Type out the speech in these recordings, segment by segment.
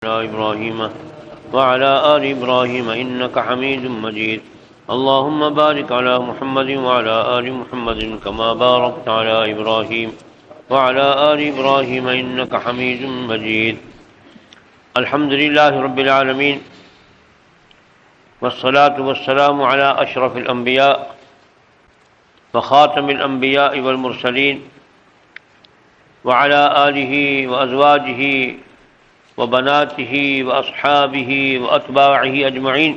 على إبراهيم وعلى آل إبراهيم إنك حميد مجيد. اللهم بارك على محمد وعلى آل محمد كما باركت على إبراهيم وعلى آل إبراهيم إنك حميد مجيد. الحمد لله رب العالمين، والصلاة والسلام على أشرف الأنبياء وخاتم الأنبياء والمرسلين وعلى آله وأزواجه وبناته وأصحابه وأتباعه أجمعين.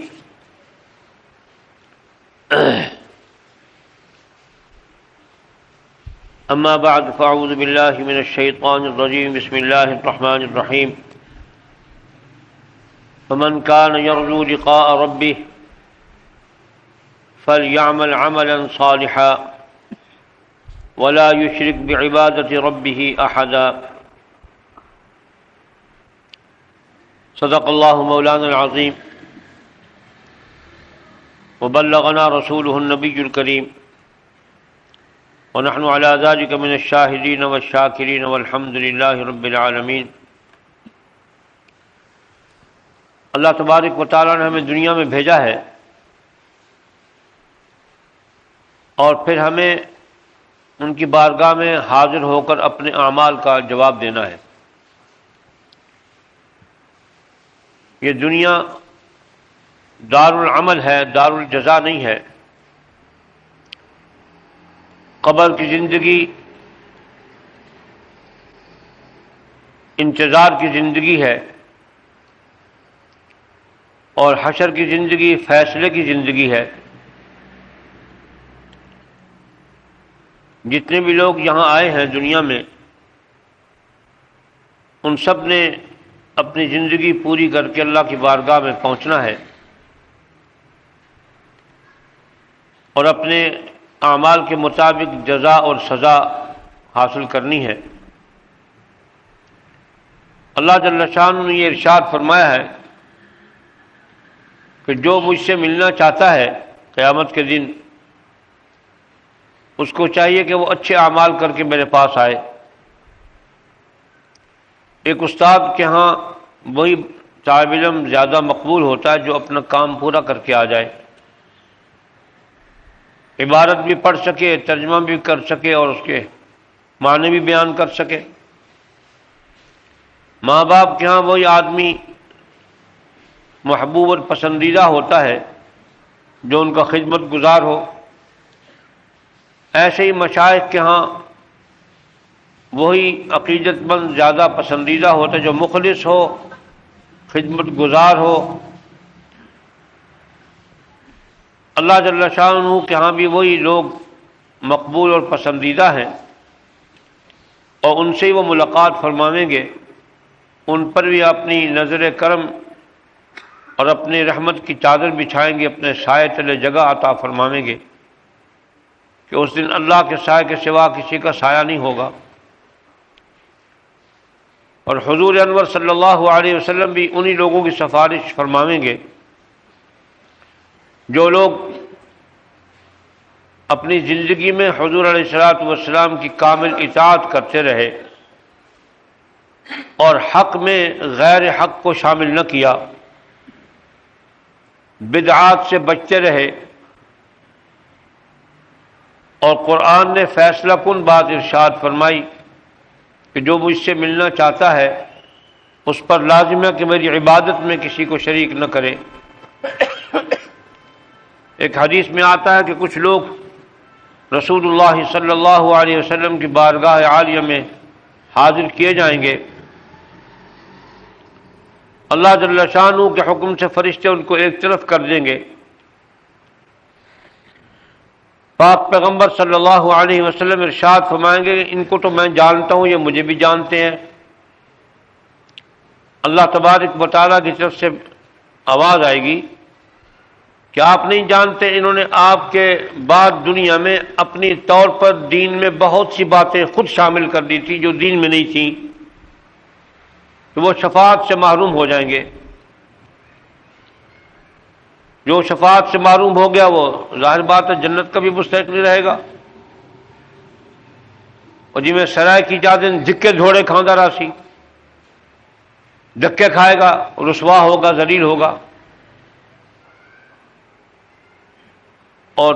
أما بعد، فأعوذ بالله من الشيطان الرجيم. بسم الله الرحمن الرحيم. فمن كان يرجو لقاء ربه فليعمل عملا صالحا ولا يشرك بعبادة ربه أحدا. صدق الله مولانا العظيم وبلغنا رسوله النبي الكريم، ونحن على ذلك من الشاهدين والشاكرين والحمد لله رب العالمين. اللہ تبارک و تعالیٰ نے ہمیں دنیا میں بھیجا ہے اور پھر ہمیں ان کی بارگاہ میں حاضر ہو کر اپنے اعمال کا جواب دینا ہے. یہ دنیا دار العمل ہے، دار الجزا نہیں ہے. قبر کی زندگی انتظار کی زندگی ہے اور حشر کی زندگی فیصلے کی زندگی ہے. جتنے بھی لوگ یہاں آئے ہیں دنیا میں، ان سب نے اپنی زندگی پوری کر کے اللہ کی بارگاہ میں پہنچنا ہے اور اپنے اعمال کے مطابق جزا اور سزا حاصل کرنی ہے. اللہ جل شانہ نے یہ ارشاد فرمایا ہے کہ جو مجھ سے ملنا چاہتا ہے قیامت کے دن، اس کو چاہیے کہ وہ اچھے اعمال کر کے میرے پاس آئے. ایک استاد کے ہاں وہی طالب علم زیادہ مقبول ہوتا ہے جو اپنا کام پورا کر کے آ جائے، عبارت بھی پڑھ سکے، ترجمہ بھی کر سکے اور اس کے معنی بھی بیان کر سکے. ماں باپ کے ہاں وہی آدمی محبوب اور پسندیدہ ہوتا ہے جو ان کا خدمت گزار ہو. ایسے ہی مشائخ کے ہاں وہی عقیدت مند زیادہ پسندیدہ ہوتا ہے جو مخلص ہو، خدمت گزار ہو. اللہ جل شانہ کے ہاں بھی وہی لوگ مقبول اور پسندیدہ ہیں اور ان سے ہی وہ ملاقات فرمائیں گے. ان پر بھی اپنی نظر کرم اور اپنی رحمت کی چادر بچھائیں گے، اپنے سائے تلے جگہ عطا فرمائیں گے کہ اس دن اللہ کے سائے کے سوا کسی کا سایہ نہیں ہوگا. اور حضور انور صلی اللہ علیہ وسلم بھی انہی لوگوں کی سفارش فرمائیں گے جو لوگ اپنی زندگی میں حضور علیہ الصلوۃ والسلام کی کامل اطاعت کرتے رہے اور حق میں غیر حق کو شامل نہ کیا، بدعات سے بچتے رہے اور قرآن نے فیصلہ کن بات ارشاد فرمائی کہ جو مجھ سے ملنا چاہتا ہے اس پر لازم ہے کہ میری عبادت میں کسی کو شریک نہ کرے. ایک حدیث میں آتا ہے کہ کچھ لوگ رسول اللہ صلی اللہ علیہ وسلم کی بارگاہ عالیہ میں حاضر کیے جائیں گے. اللہ جل شانہ کے حکم سے فرشتے ان کو ایک طرف کر دیں گے. پاک پیغمبر صلی اللہ علیہ وسلم ارشاد فرمائیں گے ان کو تو میں جانتا ہوں، یہ مجھے بھی جانتے ہیں. اللہ تبارک و تعالیٰ کی طرف سے آواز آئے گی کہ آپ نہیں جانتے، انہوں نے آپ کے بعد دنیا میں اپنی طور پر دین میں بہت سی باتیں خود شامل کر دی تھی جو دین میں نہیں تھیں، تو وہ شفاعت سے محروم ہو جائیں گے. جو شفاعت سے محروم ہو گیا وہ ظاہر بات ہے جنت کا بھی مستحق نہیں رہے گا. اور جی میں سرائے کی جادن دھکے دھوڑے کھاندہ راسی، دھکے کھائے گا، رسوا ہوگا، ذلیل ہوگا۔ اور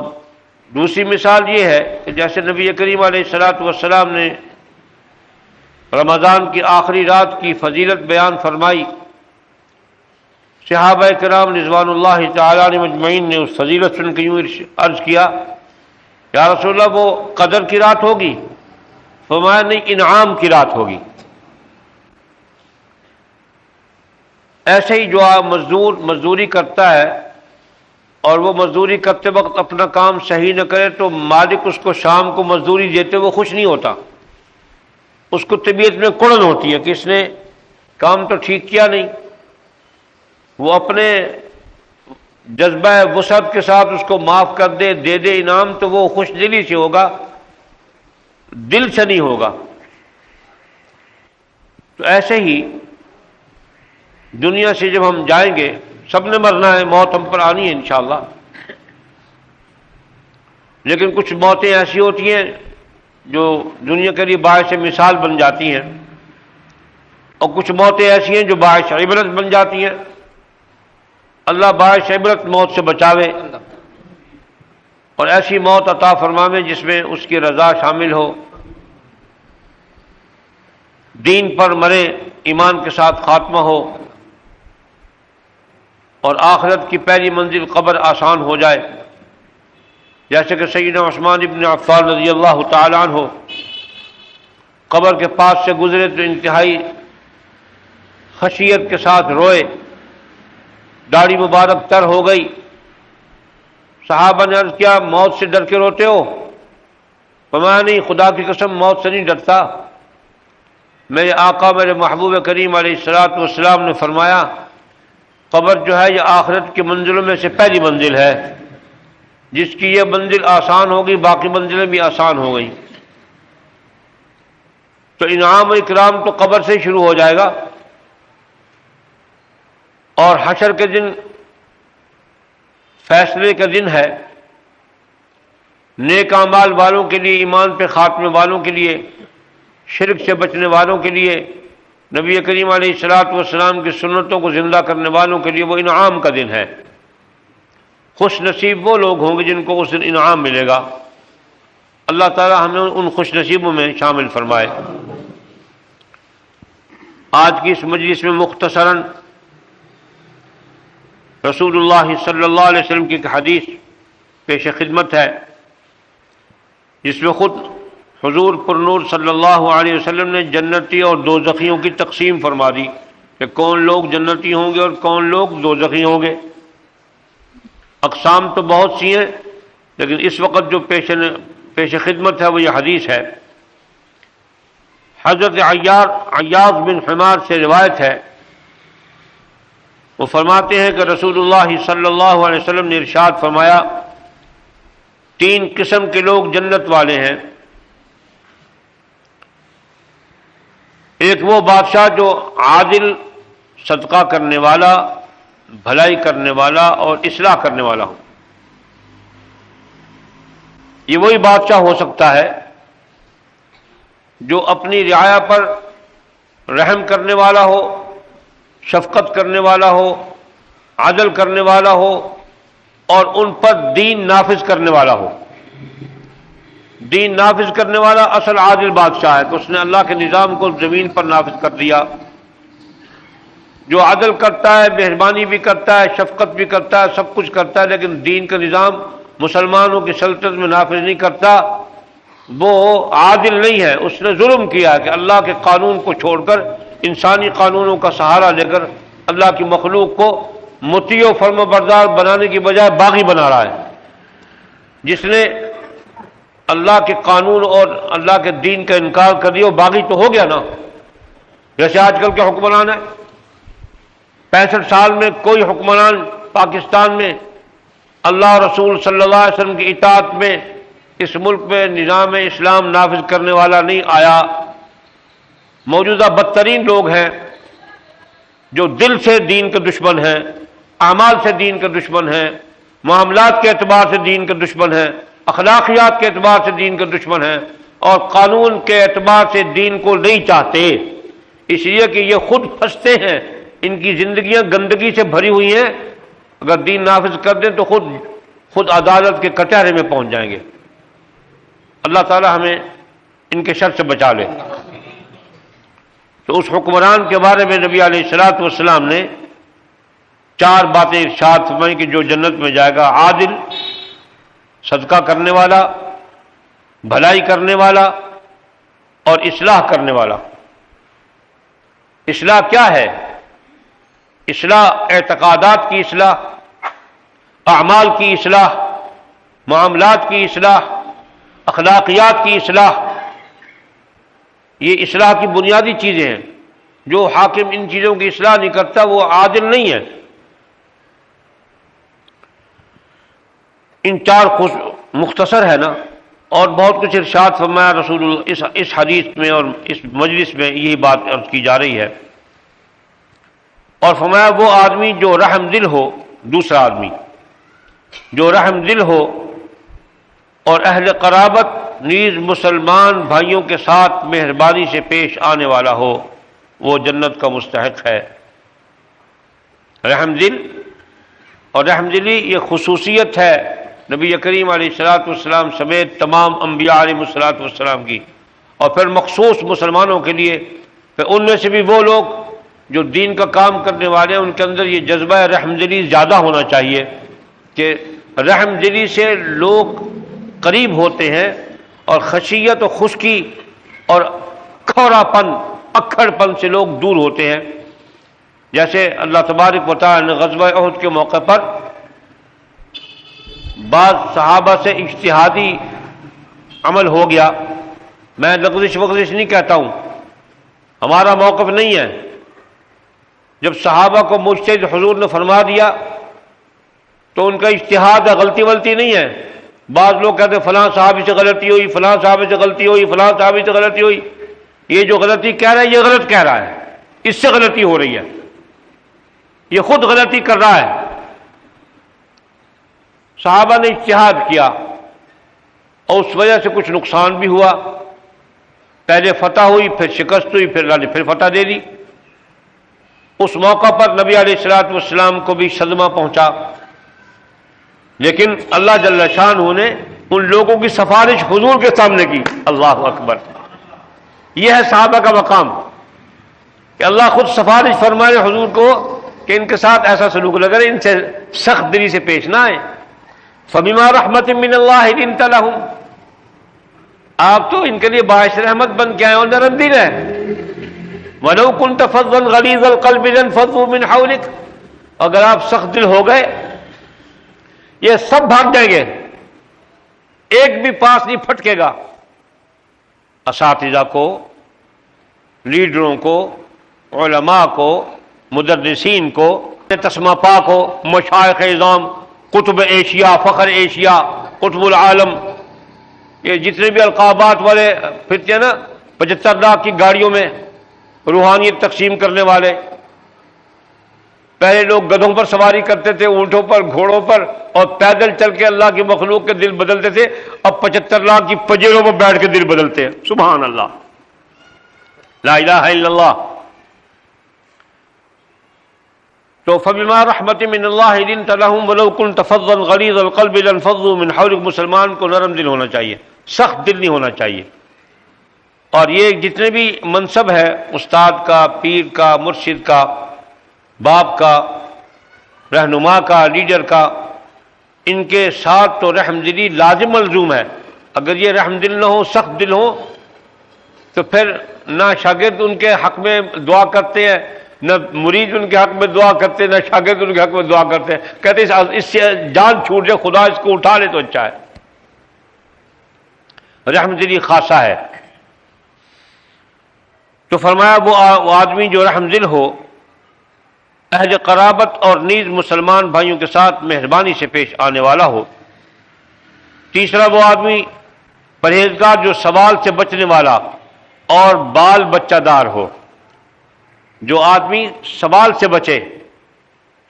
دوسری مثال یہ ہے کہ جیسے نبی کریم علیہ الصلوۃ والسلام نے رمضان کی آخری رات کی فضیلت بیان فرمائی، صحابہ کرام رضوان اللہ تعالی علیہم اجمعین نے اس فضیلت سن کے یوں عرض کیا، یا رسول اللہ وہ قدر کی رات ہوگی؟ فرمایا نہیں، انعام کی رات ہوگی۔ ایسے ہی جو مزدور مزدوری کرتا ہے اور وہ مزدوری کرتے وقت اپنا کام صحیح نہ کرے تو مالک اس کو شام کو مزدوری دیتے وہ خوش نہیں ہوتا، اس کو طبیعت میں کڑن ہوتی ہے کہ اس نے کام تو ٹھیک کیا نہیں۔ وہ اپنے جذبہ وسعت کے ساتھ اس کو معاف کر دے، دے دے انعام، تو وہ خوش دلی سے ہوگا، دل سے نہیں ہوگا۔ تو ایسے ہی دنیا سے جب ہم جائیں گے، سب نے مرنا ہے، موت ہم پر آنی ہے انشاءاللہ، لیکن کچھ موتیں ایسی ہوتی ہیں جو دنیا کے لیے باعث مثال بن جاتی ہیں، اور کچھ موتیں ایسی ہیں جو باعث عبرت بن جاتی ہیں۔ اللہ باعث عبرت موت سے بچاوے اور ایسی موت عطا فرماوے جس میں اس کی رضا شامل ہو، دین پر مرے، ایمان کے ساتھ خاتمہ ہو، اور آخرت کی پہلی منزل قبر آسان ہو جائے۔ جیسے کہ سیدنا عثمان ابن عفان رضی اللہ تعالی عنہ قبر کے پاس سے گزرے تو انتہائی خشیت کے ساتھ روئے، داڑھی مبارک تر ہو گئی۔ صحابہ نے عرض کیا، موت سے ڈر کے روتے ہو؟ فرمایا نہیں، خدا کی قسم موت سے نہیں ڈرتا، میرے آقا میرے محبوب کریم علیہ الصلوۃ والسلام نے فرمایا قبر جو ہے یہ آخرت کی منزلوں میں سے پہلی منزل ہے، جس کی یہ منزل آسان ہوگی باقی منزلیں بھی آسان ہو گئیں۔ تو انعام و اکرام تو قبر سے ہی شروع ہو جائے گا، اور حشر کے دن فیصلے کا دن ہے، نیک اعمال والوں کے لیے، ایمان پہ خاتمے والوں کے لیے، شرک سے بچنے والوں کے لیے، نبی کریم علیہ الصلوۃ والسلام کی سنتوں کو زندہ کرنے والوں کے لیے وہ انعام کا دن ہے۔ خوش نصیب وہ لوگ ہوں گے جن کو اس دن انعام ملے گا۔ اللہ تعالی ہمیں ان خوش نصیبوں میں شامل فرمائے۔ آج کی اس مجلس میں مختصراً رسول اللہ صلی اللہ علیہ وسلم کی ایک حدیث پیش خدمت ہے، جس میں خود حضور پر نور صلی اللہ علیہ وسلم نے جنتی اور دوزخیوں کی تقسیم فرما دی کہ کون لوگ جنتی ہوں گے اور کون لوگ دوزخی ہوں گے۔ اقسام تو بہت سی ہیں، لیکن اس وقت جو پیش خدمت ہے وہ یہ حدیث ہے۔ حضرت عیاض بن حمار سے روایت ہے، وہ فرماتے ہیں کہ رسول اللہ صلی اللہ علیہ وسلم نے ارشاد فرمایا، 3 قسم کے لوگ جنت والے ہیں۔ ایک وہ بادشاہ جو عادل، صدقہ کرنے والا، بھلائی کرنے والا اور اصلاح کرنے والا ہو۔ یہ وہی بادشاہ ہو سکتا ہے جو اپنی رعایا پر رحم کرنے والا ہو، شفقت کرنے والا ہو، عدل کرنے والا ہو، اور ان پر دین نافذ کرنے والا ہو۔ دین نافذ کرنے والا اصل عادل بادشاہ ہے کہ اس نے اللہ کے نظام کو زمین پر نافذ کر دیا۔ جو عدل کرتا ہے، مہربانی بھی کرتا ہے، شفقت بھی کرتا ہے، سب کچھ کرتا ہے، لیکن دین کا نظام مسلمانوں کی سلطنت میں نافذ نہیں کرتا، وہ عادل نہیں ہے۔ اس نے ظلم کیا ہے کہ اللہ کے قانون کو چھوڑ کر انسانی قانونوں کا سہارا لے کر اللہ کی مخلوق کو مطیع و فرما بردار بنانے کی بجائے باغی بنا رہا ہے۔ جس نے اللہ کے قانون اور اللہ کے دین کا انکار کر دیا وہ باغی تو ہو گیا نا۔ جیسے آج کل کے حکمران ہیں، 65 سال میں کوئی حکمران پاکستان میں اللہ رسول صلی اللہ علیہ وسلم کی اطاعت میں اس ملک میں نظام اسلام نافذ کرنے والا نہیں آیا۔ موجودہ بدترین لوگ ہیں جو دل سے دین کے دشمن ہیں، اعمال سے دین کے دشمن ہیں، معاملات کے اعتبار سے دین کے دشمن ہیں، اخلاقیات کے اعتبار سے دین کے دشمن ہیں، اور قانون کے اعتبار سے دین کو نہیں چاہتے۔ اس لیے کہ یہ خود پھنستے ہیں، ان کی زندگیاں گندگی سے بھری ہوئی ہیں، اگر دین نافذ کر دیں تو خود عدالت کے کٹہرے میں پہنچ جائیں گے۔ اللہ تعالی ہمیں ان کے شر سے بچا لے۔ تو اس حکمران کے بارے میں نبی علیہ الصلوۃ والسلام نے 4 باتیں ارشاد فرمائیں کہ جو جنت میں جائے گا: عادل، صدقہ کرنے والا، بھلائی کرنے والا، اور اصلاح کرنے والا۔ اصلاح کیا ہے؟ اصلاح اعتقادات کی اصلاح، اعمال کی اصلاح، معاملات کی اصلاح، اخلاقیات کی اصلاح، یہ اصلاح کی بنیادی چیزیں ہیں۔ جو حاکم ان چیزوں کی اصلاح نہیں کرتا وہ عادل نہیں ہے۔ ان 4 مختصر ہے نا، اور بہت کچھ ارشاد فرمایا رسول اللہ اس حدیث میں اور اس مجلس میں یہی بات عرض کی جا رہی ہے۔ اور فرمایا وہ آدمی جو رحم دل ہو، دوسرا آدمی جو رحم دل ہو اور اہل قرابت نیز مسلمان بھائیوں کے ساتھ مہربانی سے پیش آنے والا ہو، وہ جنت کا مستحق ہے۔ رحم دل اور رحم دلی یہ خصوصیت ہے نبی کریم علیہ الصلوۃ والسلام سمیت تمام انبیاء علیہ الصلوۃ والسلام کی، اور پھر مخصوص مسلمانوں کے لیے، پھر ان میں سے بھی وہ لوگ جو دین کا کام کرنے والے ہیں ان کے اندر یہ جذبہ رحم دلی زیادہ ہونا چاہیے کہ رحم دلی سے لوگ قریب ہوتے ہیں اور خشیت و خشکی اور کھورا پن، اکھڑ پن سے لوگ دور ہوتے ہیں۔ جیسے اللہ تبارک و تعالی نے غزوہ احد کے موقع پر بعض صحابہ سے اجتہادی عمل ہو گیا، میں لغزش وغزش نہیں کہتا ہوں، ہمارا موقف نہیں ہے۔ جب صحابہ کو مجتہد حضور نے فرما دیا تو ان کا اجتہاد ہے، غلطی ولطی نہیں ہے۔ بعض لوگ کہتے ہیں فلاں صحابی سے غلطی ہوئی، فلاں صحابی سے غلطی ہوئی، فلاں صحابی سے غلطی ہوئی۔ یہ جو غلطی کہہ رہا ہے یہ غلط کہہ رہا ہے، اس سے غلطی ہو رہی ہے، یہ خود غلطی کر رہا ہے۔ صحابہ نے اجتہاد کیا اور اس وجہ سے کچھ نقصان بھی ہوا، پہلے فتح ہوئی، پھر شکست ہوئی، پھر اللہ نے پھر فتح دے دی۔ اس موقع پر نبی علیہ الصلوۃ والسلام کو بھی صدمہ پہنچا، لیکن اللہ جل شانہ نے ان لوگوں کی سفارش حضور کے سامنے کی۔ اللہ اکبر! یہ ہے صحابہ کا مقام کہ اللہ خود سفارش فرمائے حضور کو کہ ان کے ساتھ ایسا سلوک نہ کریں، ان سے سخت دلی سے پیش نہ آئیں۔ فبما رحمت من اللہ لنت لہم، آپ تو ان کے لیے باعث رحمت بن کے آئے اور نرم دل ہے۔ وَلَوْ كُنْتَ فَظًّا غَلِيظَ الْقَلْبِ لَانفَضُّوا مِنْ حَوْلِكَ، اگر آپ سخت دل ہو گئے یہ سب بھاگ جائیں گے، ایک بھی پاس نہیں پھٹکے گا۔ اساتذہ کو، لیڈروں کو، علماء کو، مدرسین کو، تسمہ پاک کو، مشائخ اعظام، قطب ایشیا، فخر ایشیا، قطب العالم، یہ جتنے بھی القابات والے پھرتے ہیں نا 75 لاکھ کی گاڑیوں میں روحانیت تقسیم کرنے والے۔ پہلے لوگ گدھوں پر سواری کرتے تھے، اونٹوں پر، گھوڑوں پر، اور پیدل چل کے اللہ کی مخلوق کے دل بدلتے تھے۔ اب 75 لاکھ کی پجیروں پر بیٹھ کے دل بدلتے ہیں۔ سبحان اللہ، لا الہ الا اللہ۔ تو فبما رحمت من اللہ لنت لہم ولو کنت فظا غلیظ القلب لانفضوا من حولک، مسلمان کو نرم دل ہونا چاہیے، سخت دل نہیں ہونا چاہیے۔ اور یہ جتنے بھی منصب ہے استاد کا، پیر کا، مرشد کا، باپ کا، رہنما کا، لیڈر کا، ان کے ساتھ تو رحم دلی لازم ملزوم ہے۔ اگر یہ رحم دل نہ ہو، سخت دل ہو، تو پھر نہ شاگرد ان کے حق میں دعا کرتے ہیں، نہ مرید ان کے حق میں دعا کرتے ہیں، نہ شاگرد ان کے حق میں دعا کرتے ہیں۔ کہتے ہیں اس سے جان چھوٹ جائے، خدا اس کو اٹھا لے تو اچھا ہے۔ رحم دلی خاصہ ہے۔ تو فرمایا وہ آدمی جو رحم دل ہو، اہل قرابت اور نیز مسلمان بھائیوں کے ساتھ مہربانی سے پیش آنے والا ہو۔ تیسرا وہ آدمی پرہیزگار جو سوال سے بچنے والا اور بال بچہ دار ہو۔ جو آدمی سوال سے بچے،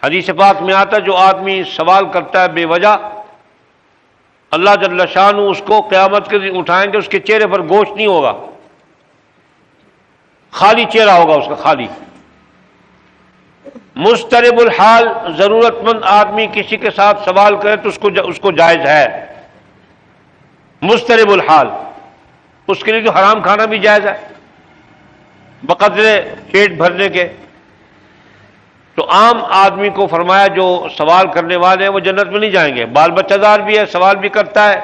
حدیث پاک میں آتا ہے جو آدمی سوال کرتا ہے بے وجہ، اللہ جل شانہ اس کو قیامت کے دن اٹھائیں گے، اس کے چہرے پر گوشت نہیں ہوگا۔ خالی چہرہ ہوگا اس کا، خالی۔ مسترب الحال، ضرورت مند آدمی کسی کے ساتھ سوال کرے تو اس کو جائز ہے۔ مسترب الحال، اس کے لیے تو حرام کھانا بھی جائز ہے بقدر پیٹ بھرنے کے۔ تو عام آدمی کو فرمایا جو سوال کرنے والے ہیں وہ جنت میں نہیں جائیں گے۔ بال بچہ دار بھی ہے، سوال بھی کرتا ہے،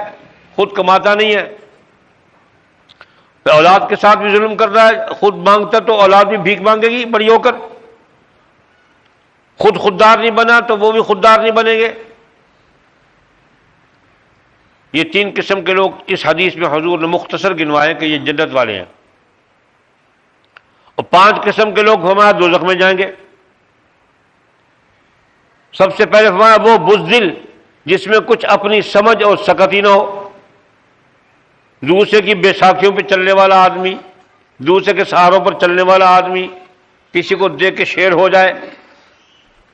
خود کماتا نہیں ہے، اولاد کے ساتھ بھی ظلم کر رہا ہے، خود مانگتا تو اولاد بھی بھیک مانگے گی بڑی ہو کر۔ خود خوددار نہیں بنا تو وہ بھی خوددار نہیں بنیں گے۔ یہ تین قسم کے لوگ اس حدیث میں حضور نے مختصر گنوائے کہ یہ جنت والے ہیں، اور 5 قسم کے لوگ ہمارا دوزخ میں جائیں گے۔ سب سے پہلے فرمایا وہ بزدل جس میں کچھ اپنی سمجھ اور سکت ہی نہ ہو، دوسرے کی بیساکھیوں پہ چلنے والا آدمی، دوسرے کے سہاروں پر چلنے والا آدمی، کسی کو دیکھ کے شیر ہو جائے۔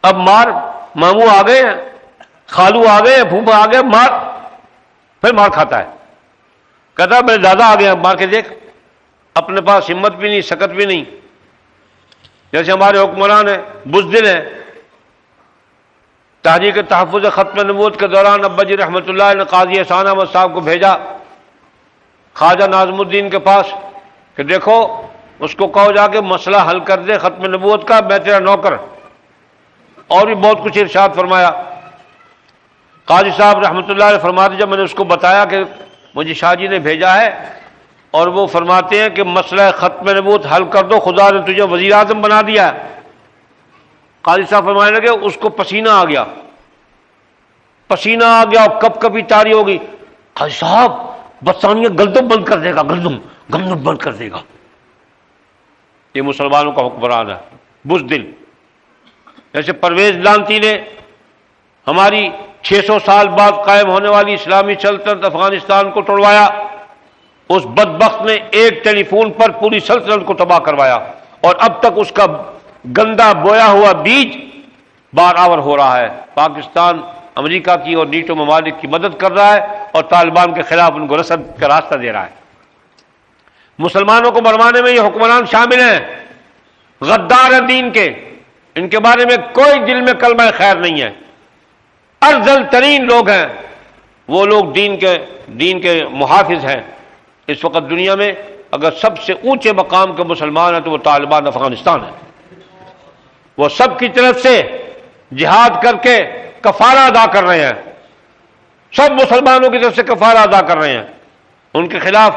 اب مار، ماموں آ گئے ہیں، خالو آ گئے ہیں، پھوپھا آ گئے، مار، پھر مار کھاتا ہے، کہتا ہے میرے دادا آ گئے ہیں، مار کے دیکھ۔ اپنے پاس ہمت بھی نہیں، سکت بھی نہیں، جیسے ہمارے حکمران ہیں، بزدل ہیں۔ تحریک تحفظ ختم نبوت کے دوران ابا جی رحمۃ اللہ نے قاضی احسان احمد صاحب کو بھیجا خواجہ ناظم الدین کے پاس کہ دیکھو اس کو کہو جا کے مسئلہ حل کر دے ختم نبوت کا، میں تیرا نوکر۔ اور بھی بہت کچھ ارشاد فرمایا۔ قاضی صاحب رحمۃ اللہ علیہ فرماتے جب میں نے اس کو بتایا کہ مجھے شاہ جی نے بھیجا ہے اور وہ فرماتے ہیں کہ مسئلہ ختم نبوت حل کر دو، خدا نے تجھے وزیر اعظم بنا دیا ہے۔ قاضی صاحب فرمانے لگے اس کو پسینہ آ گیا، پسینہ آ گیا اور کب کبھی تاری ہوگی۔ قاضی صاحب برطانیہ گندم بند کر دے گا، گندم بند کر دے گا۔ یہ مسلمانوں کا حکمران ہے بزدل۔ جیسے پرویز لانتی نے ہماری 600 سال بعد قائم ہونے والی اسلامی سلطنت افغانستان کو توڑوایا، اس بدبخت نے ایک ٹیلی فون پر پوری سلطنت کو تباہ کروایا، اور اب تک اس کا گندا بویا ہوا بیج بارآور ہو رہا ہے۔ پاکستان امریکہ کی اور نیٹو ممالک کی مدد کر رہا ہے اور طالبان کے خلاف ان کو رسد کا راستہ دے رہا ہے۔ مسلمانوں کو مروانے میں یہ حکمران شامل ہیں، غدار ہیں دین کے، ان کے بارے میں کوئی دل میں کلمہ خیر نہیں ہے، ارذل ترین لوگ ہیں وہ لوگ، دین کے محافظ ہیں۔ اس وقت دنیا میں اگر سب سے اونچے مقام کے مسلمان ہیں تو وہ طالبان افغانستان ہیں۔ وہ سب کی طرف سے جہاد کر کے کفارہ ادا کر رہے ہیں، سب مسلمانوں کی طرف سے کفارہ ادا کر رہے ہیں۔ ان کے خلاف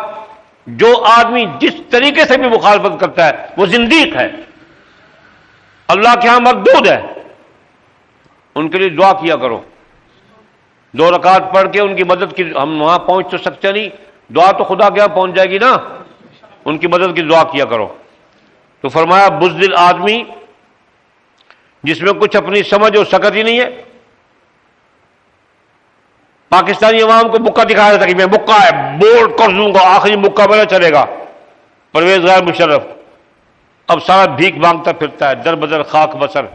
جو آدمی جس طریقے سے بھی مخالفت کرتا ہے وہ زندیق ہے، اللہ کے ہاں مردود ہے۔ ان کے لیے دعا کیا کرو، 2 رکعت پڑھ کے ان کی مدد کی۔ ہم وہاں پہنچ تو سکتے نہیں، دعا تو خدا کے یہاں پہنچ جائے گی نا، ان کی مدد کی دعا کیا کرو۔ تو فرمایا بزدل آدمی جس میں کچھ اپنی سمجھ اور سکت ہی نہیں ہے۔ پاکستانی عوام کو مکہ دکھایا تھا کہ میں مکہ ہے، بورڈ کر دوں گا، آخری مکہ میرا چلے گا پرویز غیر مشرف۔ اب سارا بھیک مانگتا پھرتا ہے، در بدر خاک بسر،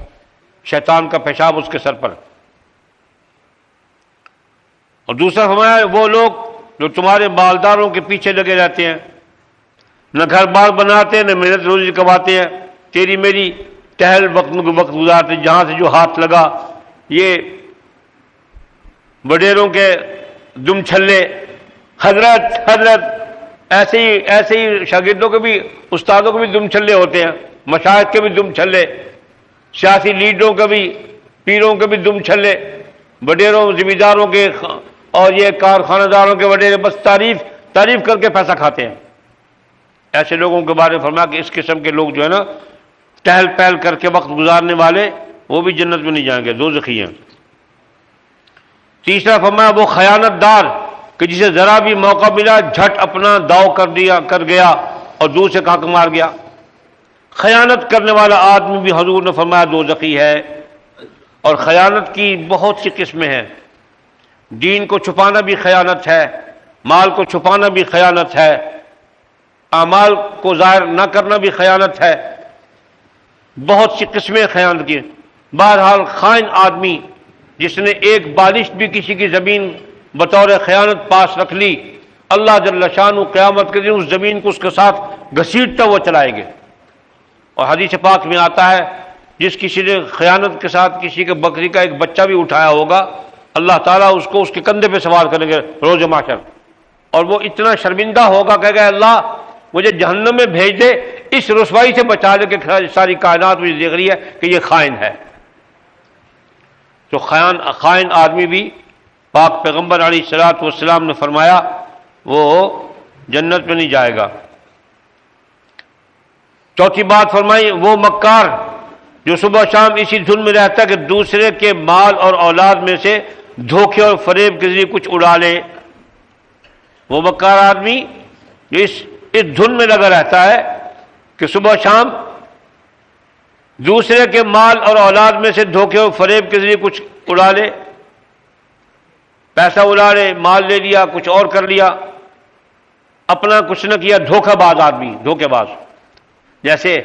شیطان کا پیشاب اس کے سر پر۔ اور دوسرا فرمایا وہ لوگ جو تمہارے مالداروں کے پیچھے لگے رہتے ہیں، نہ گھر بار بناتے ہیں، نہ محنت روزی کماتے ہیں، تیری میری ٹہل وقت گزارتے، جہاں سے جو ہاتھ لگا۔ یہ وڈیروں کے دم چھلے، حضرت ایسے ہی شاگردوں کے بھی، استادوں کے بھی دم چھلے ہوتے ہیں، مشائخ کے بھی دم چھلے، سیاسی لیڈروں کے بھی، پیروں کے بھی دم چھلے، وڈیروں زمینداروں کے اور یہ کارخانہ داروں کے وڈیرے بس تعریف کر کے پیسہ کھاتے ہیں۔ ایسے لوگوں کے بارے میں فرمایا کہ اس قسم کے لوگ جو ہے نا ٹہل پہل کر کے وقت گزارنے والے، وہ بھی جنت میں نہیں جائیں گے، دوزخی ہیں۔ تیسرا فرمایا وہ خیانت دار کہ جسے ذرا بھی موقع ملا جھٹ اپنا داؤ کر گیا اور دوسرے کا حق مار گیا۔ خیانت کرنے والا آدمی بھی حضور نے فرمایا دوزخی ہے۔ اور خیانت کی بہت سی قسمیں ہیں، دین کو چھپانا بھی خیانت ہے، مال کو چھپانا بھی خیانت ہے، اعمال کو ظاہر نہ کرنا بھی خیانت ہے، بہت سی قسمیں خیانت کی۔ بہرحال خائن آدمی جس نے ایک بالشت بھی کسی کی زمین بطور خیانت پاس رکھ لی، اللہ جل شانہ قیامت کے دن اس زمین کو اس کے ساتھ گھسیٹتا ہوا چلائیں گے۔ اور حدیث پاک میں آتا ہے جس کسی نے خیانت کے ساتھ کسی کے بکری کا ایک بچہ بھی اٹھایا ہوگا، اللہ تعالیٰ اس کو اس کے کندھے پہ سوار کریں گے روز محشر، اور وہ اتنا شرمندہ ہوگا کہ گئے اللہ مجھے جہنم میں بھیج دے، اس رسوائی سے بچا لے کہ ساری کائنات مجھے دیکھ رہی ہے کہ یہ خائن ہے۔ تو خائن آدمی بھی پاک پیغمبر علیہ الصلوۃ والسلام نے فرمایا وہ جنت میں نہیں جائے گا۔ چوتھی بات فرمائی وہ مکار جو صبح شام اسی دھن میں رہتا ہے کہ دوسرے کے مال اور اولاد میں سے دھوکے اور فریب کے ذریعے کچھ اڑا لے۔ وہ مکار آدمی جو اس دھن میں لگا رہتا ہے کہ صبح شام دوسرے کے مال اور اولاد میں سے دھوکے اور فریب کے ذریعے کچھ اڑا لے، پیسہ اڑا لے، مال لے لیا، کچھ اور کر لیا، اپنا کچھ نہ کیا، دھوکہ باز آدمی، دھوکے باز، جیسے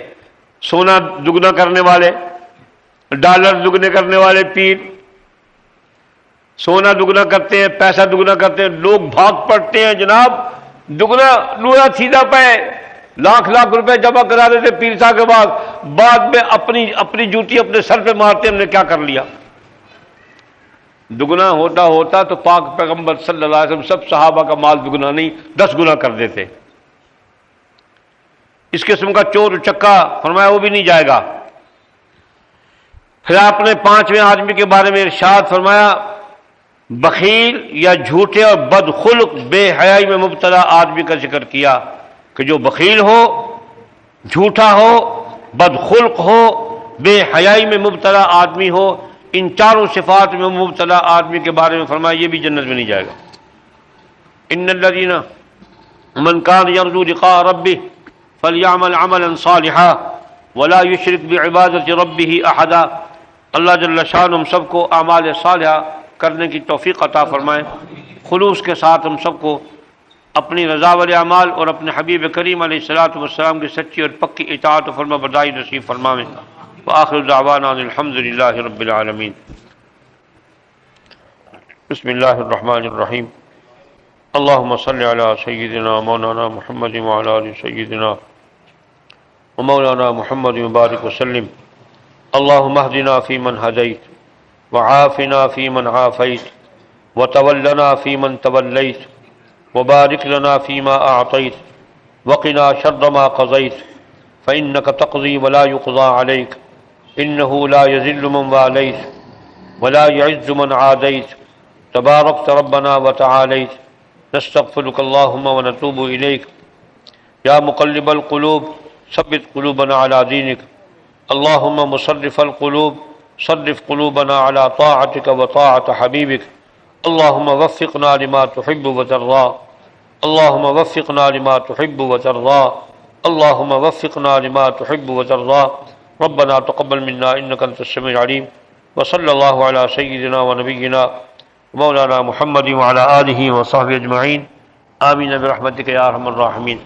سونا دگنا کرنے والے، ڈالر دگنے کرنے والے پیر سونا دگنا کرتے ہیں، پیسہ دگنا کرتے ہیں، لوگ بھاگ پڑتے ہیں جناب، دگنا لوہا سیدھا پہ لاکھ لاکھ روپے جمع کرا دیتے پیر صاحب کے بعد میں اپنی جوتی اپنے سر پہ مارتے ہم نے کیا کر لیا۔ دگنا ہوتا تو پاک پیغمبر صلی اللہ علیہ وسلم سب صحابہ کا مال دگنا نہیں 10 گنا کر دیتے۔ اس قسم کا چور چکا فرمایا وہ بھی نہیں جائے گا۔ پھر آپ نے 5ویں آدمی کے بارے میں ارشاد فرمایا بخیل یا جھوٹے اور بدخلق بے حیائی میں مبتلا آدمی کا ذکر کیا کہ جو بخیل ہو، جھوٹا ہو، بدخلق ہو، بے حیائی میں مبتلا آدمی ہو، ان چاروں صفات میں مبتلا آدمی کے بارے میں فرمایا یہ بھی جنت میں نہیں جائے گا۔ ان الذین من کان یرجو لقاء ربہ فلیعمل عملا صالحا ولا یشرک بعبادۃ ربہ احدا۔ اللہ جل شانہ ہم سب کو اعمال صالحہ کرنے کی توفیق عطا فرمائے، خلوص کے ساتھ ہم سب کو اپنی رضا والے اعمال اور اپنے حبیب کریم علیہ الصلوۃ والسلام کی سچی اور پکی اطاعت و فرما برداری نصیب فرمائے۔ وآخر دعوانا الحمد للہ رب العالمین۔ بسم اللہ الرحمن الرحیم۔ اللہم صل علی سیدنا مولانا محمد وعلی آل سیدنا ومولانا محمد مبارک وسلم۔ اللہم اہدنا فیمن ہدیت وعافنا فیمن عافیت وتولنا فیمن تولیت وبارک لنا فیما اعطیت وقنا شر ما قضیت فإنک تقضی ولا یقضى علیک انہ لا یذل من والیت ولا یعز من عادیت تبارکت ربنا وتعالیت نستغفرک اللہم ونتوب الیک یا مقلب القلوب ثبت قلوبنا علی دینک اللہم مصرف القلوب صرف قلوبنا على طاعتك وطاعة حبيبك اللهم وفقنا لما تحب وترضى اللهم وفقنا لما تحب وترضى اللهم وفقنا لما تحب وترضى ربنا تقبل منا إنك أنت السميع العليم وصلى الله على سيدنا ونبينا مولانا محمد وعلى آله وصحبه أجمعين آمين برحمتك يا أرحم الراحمين۔